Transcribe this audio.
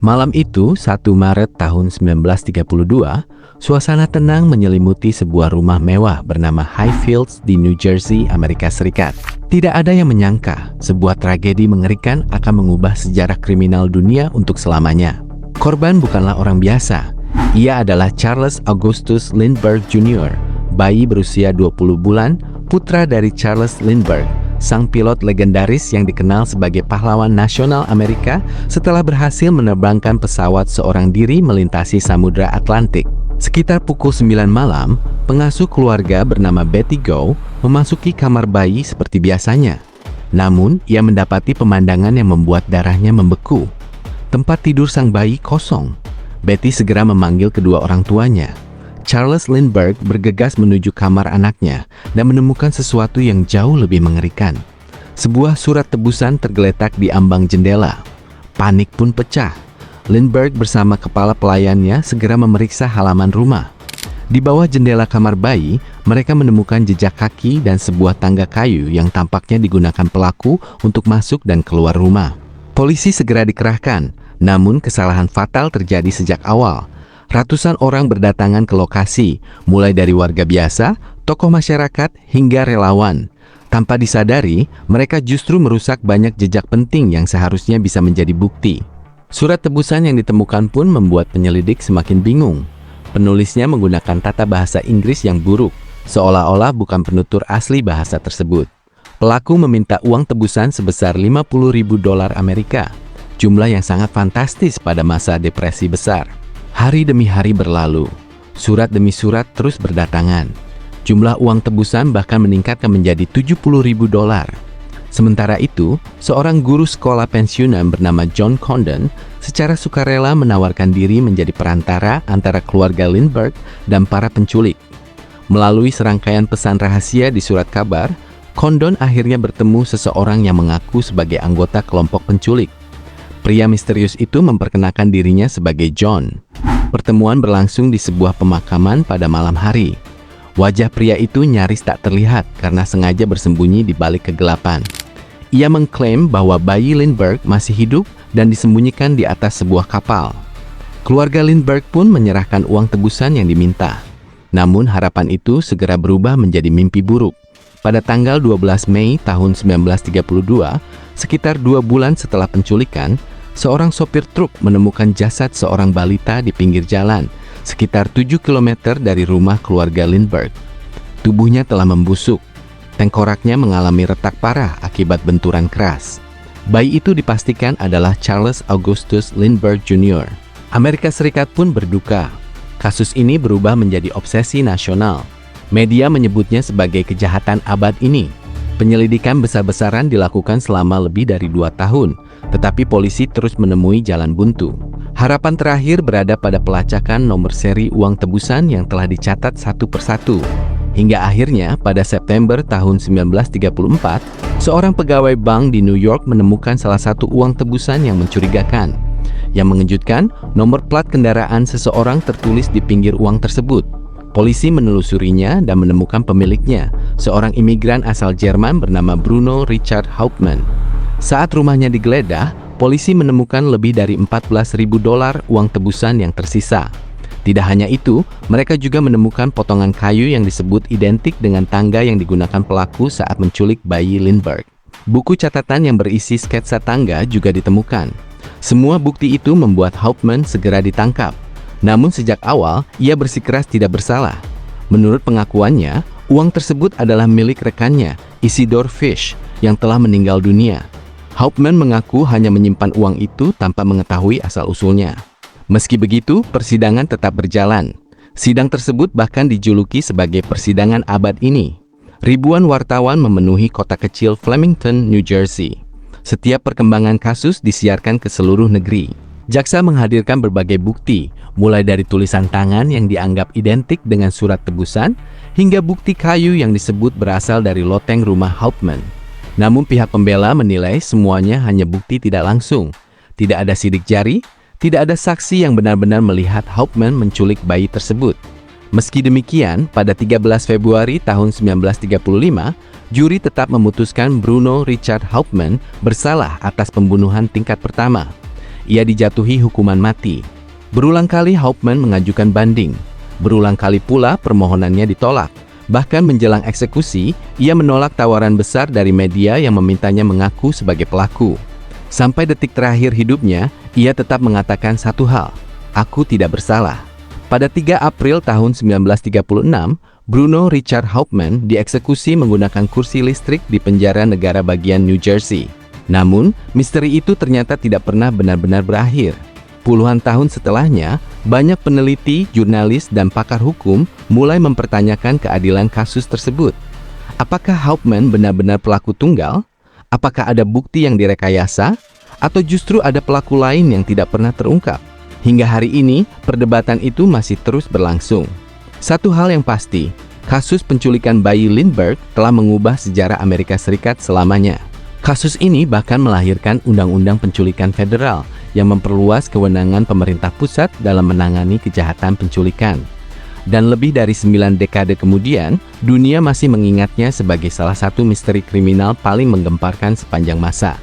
Malam itu, 1 Maret tahun 1932, suasana tenang menyelimuti sebuah rumah mewah bernama Highfields di New Jersey, Amerika Serikat. Tidak ada yang menyangka sebuah tragedi mengerikan akan mengubah sejarah kriminal dunia untuk selamanya. Korban bukanlah orang biasa. Ia adalah Charles Augustus Lindbergh Jr., bayi berusia 20 bulan, putra dari Charles Lindbergh, sang pilot legendaris yang dikenal sebagai pahlawan nasional Amerika setelah berhasil menerbangkan pesawat seorang diri melintasi Samudra Atlantik. Sekitar pukul 9 malam, pengasuh keluarga bernama Betty Go memasuki kamar bayi seperti biasanya. Namun, ia mendapati pemandangan yang membuat darahnya membeku. Tempat tidur sang bayi kosong. Betty segera memanggil kedua orang tuanya. Charles Lindbergh bergegas menuju kamar anaknya dan menemukan sesuatu yang jauh lebih mengerikan. Sebuah surat tebusan tergeletak di ambang jendela. Panik pun pecah. Lindbergh bersama kepala pelayannya segera memeriksa halaman rumah. Di bawah jendela kamar bayi, mereka menemukan jejak kaki dan sebuah tangga kayu yang tampaknya digunakan pelaku untuk masuk dan keluar rumah. Polisi segera dikerahkan, namun kesalahan fatal terjadi sejak awal. Ratusan orang berdatangan ke lokasi, mulai dari warga biasa, tokoh masyarakat, hingga relawan. Tanpa disadari, mereka justru merusak banyak jejak penting yang seharusnya bisa menjadi bukti. Surat tebusan yang ditemukan pun membuat penyelidik semakin bingung. Penulisnya menggunakan tata bahasa Inggris yang buruk, seolah-olah bukan penutur asli bahasa tersebut. Pelaku meminta uang tebusan sebesar $50.000 Amerika, jumlah yang sangat fantastis pada masa depresi besar. Hari demi hari berlalu, surat demi surat terus berdatangan. Jumlah uang tebusan bahkan meningkat menjadi $70.000. Sementara itu, seorang guru sekolah pensiunan bernama John Condon secara sukarela menawarkan diri menjadi perantara antara keluarga Lindbergh dan para penculik. Melalui serangkaian pesan rahasia di surat kabar, Condon akhirnya bertemu seseorang yang mengaku sebagai anggota kelompok penculik. Pria misterius itu memperkenalkan dirinya sebagai John. Pertemuan berlangsung di sebuah pemakaman pada malam hari. Wajah pria itu nyaris tak terlihat karena sengaja bersembunyi di balik kegelapan. Ia mengklaim bahwa bayi Lindbergh masih hidup dan disembunyikan di atas sebuah kapal. Keluarga Lindbergh pun menyerahkan uang tebusan yang diminta. Namun harapan itu segera berubah menjadi mimpi buruk. Pada tanggal 12 Mei tahun 1932, sekitar 2 bulan setelah penculikan, seorang sopir truk menemukan jasad seorang balita di pinggir jalan, sekitar 7 km dari rumah keluarga Lindbergh. Tubuhnya telah membusuk. Tengkoraknya mengalami retak parah akibat benturan keras. Bayi itu dipastikan adalah Charles Augustus Lindbergh Jr. Amerika Serikat pun berduka. Kasus ini berubah menjadi obsesi nasional. Media menyebutnya sebagai kejahatan abad ini. Penyelidikan besar-besaran dilakukan selama lebih dari 2 tahun, tetapi polisi terus menemui jalan buntu. Harapan terakhir berada pada pelacakan nomor seri uang tebusan yang telah dicatat satu persatu. Hingga akhirnya pada September tahun 1934, seorang pegawai bank di New York menemukan salah satu uang tebusan yang mencurigakan. Yang mengejutkan, nomor plat kendaraan seseorang tertulis di pinggir uang tersebut. Polisi menelusurinya dan menemukan pemiliknya, seorang imigran asal Jerman bernama Bruno Richard Hauptmann. Saat rumahnya digeledah, polisi menemukan lebih dari $14.000 uang tebusan yang tersisa. Tidak hanya itu, mereka juga menemukan potongan kayu yang disebut identik dengan tangga yang digunakan pelaku saat menculik bayi Lindbergh. Buku catatan yang berisi sketsa tangga juga ditemukan. Semua bukti itu membuat Hauptmann segera ditangkap. Namun sejak awal, ia bersikeras tidak bersalah. Menurut pengakuannya, uang tersebut adalah milik rekannya, Isidore Fish, yang telah meninggal dunia. Hauptmann mengaku hanya menyimpan uang itu tanpa mengetahui asal-usulnya. Meski begitu, persidangan tetap berjalan. Sidang tersebut bahkan dijuluki sebagai persidangan abad ini. Ribuan wartawan memenuhi kota kecil Flemington, New Jersey. Setiap perkembangan kasus disiarkan ke seluruh negeri. Jaksa menghadirkan berbagai bukti, mulai dari tulisan tangan yang dianggap identik dengan surat tebusan, hingga bukti kayu yang disebut berasal dari loteng rumah Hauptmann. Namun pihak pembela menilai semuanya hanya bukti tidak langsung. Tidak ada sidik jari, tidak ada saksi yang benar-benar melihat Hauptmann menculik bayi tersebut. Meski demikian, pada 13 Februari tahun 1935, juri tetap memutuskan Bruno Richard Hauptmann bersalah atas pembunuhan tingkat pertama. ia dijatuhi hukuman mati. Berulang kali Hauptmann mengajukan banding. Berulang kali pula permohonannya ditolak. Bahkan menjelang eksekusi, ia menolak tawaran besar dari media yang memintanya mengaku sebagai pelaku. Sampai detik terakhir hidupnya, ia tetap mengatakan satu hal, "Aku tidak bersalah." Pada 3 April tahun 1936, Bruno Richard Hauptmann dieksekusi menggunakan kursi listrik di penjara negara bagian New Jersey. Namun, misteri itu ternyata tidak pernah benar-benar berakhir. Puluhan tahun setelahnya, banyak peneliti, jurnalis, dan pakar hukum mulai mempertanyakan keadilan kasus tersebut. Apakah Hauptmann benar-benar pelaku tunggal? Apakah ada bukti yang direkayasa? Atau justru ada pelaku lain yang tidak pernah terungkap? Hingga hari ini, perdebatan itu masih terus berlangsung. Satu hal yang pasti, kasus penculikan bayi Lindbergh telah mengubah sejarah Amerika Serikat selamanya. Kasus ini bahkan melahirkan Undang-Undang Penculikan Federal yang memperluas kewenangan pemerintah pusat dalam menangani kejahatan penculikan. Dan lebih dari 9 dekade kemudian, dunia masih mengingatnya sebagai salah satu misteri kriminal paling menggemparkan sepanjang masa.